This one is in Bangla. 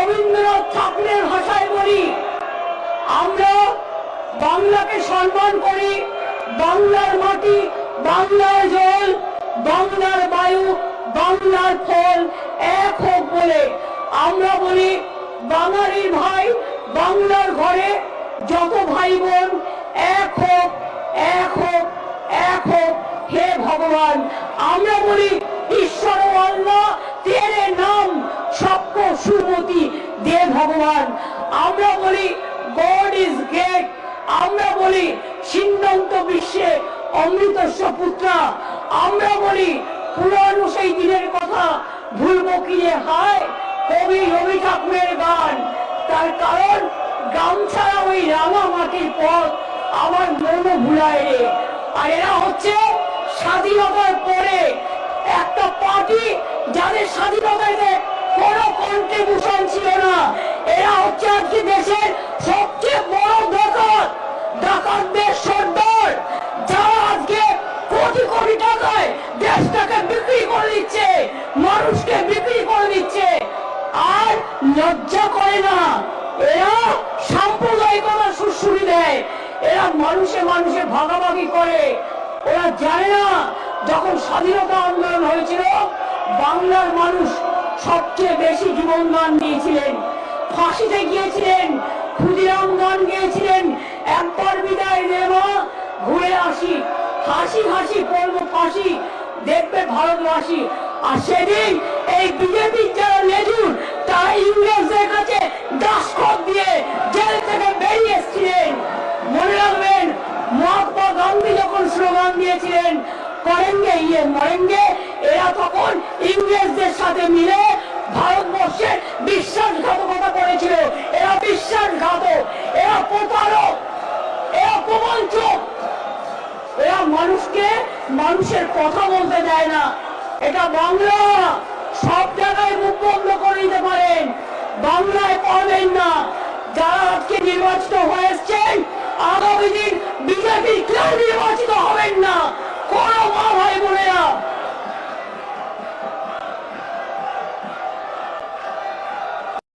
রবীন্দ্রনাথ ঠাকুরের ভাষায় বলি, আমরা বাংলাকে সম্মান করি। বাংলার মাটি, বাংলার জল, বাংলার বায়ু, বাংলার ফল এক হোক বলে আমরা বলি, বাঙালির ভাই বাংলার ঘরে যত ভাই বোন এক হোক, এক হোক, এক হোক। হে ভগবান, আমরা বলি ঈশ্বর আল্লাহ তেরে নাম সবকো সুমতি দে ভগবান। আমরা বলি গড ইজ গ্রেট। আমরা বলি সিন্ধান্ত বিশ্বে অমৃতস্ব পুত্রা। আমরা বলি পুরানো সেই দিনের কথা ভুলবো কি রে হায়, কবি রবি ঠাকুরের গান। তার কারণ গামছাড়া ওই রাঙা মাটির পথ আমার মনও ভুলায় রে। আর এরা হচ্ছে স্বাধীনতার পরে একটা পার্টি যাদের স্বাধীনতাতে কোনো কন্ট্রিবিউশন ছিল না। এরা হচ্ছে আজকে দেশের সবচেয়ে বড় ডাকাত, ডাকাতদের সর্দার, যারা আজকে কোটি কোটি টাকায় দেশটাকে বিক্রি করে দিচ্ছে, মানুষকে বিক্রি করে দিচ্ছে, আর লজ্জা করে না। এরা সাম্প্রদায়িকতা সুশ্রুতি দেয়, এরা মানুষে মানুষে ভাগাভাগি করে। ওরা জানে না যখন স্বাধীনতা আন্দোলন হয়েছিল বাংলার মানুষ সবচেয়ে বেশি জীবনদান দিয়েছিলেন, ফাঁসিতে গিয়েছিলেন, ক্ষুদিরাম গান গিয়েছিলেন, একবার বিদায় নেওয়া ঘুরে আসি, হাসি হাসি পড়বো ফাঁসি, দেখবে ভারতবাসী। আর সেদিন এই বিজেপির যারা লেজুর তারা ইংরেজদের কাছে দাসখত দিয়ে জেল থেকে বেরিয়ে এসেছিলেন। মনে রাখবেন মহাত্মা গান্ধী যখন স্লোগান দিয়েছিলেন করেঙ্গে ইয়ে মরেঙ্গে, এরা তখন ইংরেজদের সাথে মিলে ভারতবর্ষের বিশ্বাসঘাতকতা করেছিল। এরা বিশ্বাসঘাতক, এরা প্রতারক, এরা প্রবঞ্চক, এরা মানুষকে মানুষের কথা বলতে দেয় না। এটা বাংলা, সব জায়গায় মুখ বন্ধ করে দিতে পারেন, বাংলায় পারবেন না। যারা আজকে নির্বাচিত হয়েছেন আগামী দিন বিজেপি কেউ নির্বাচিত হবেন না। কোন মা ভাই বোনেরা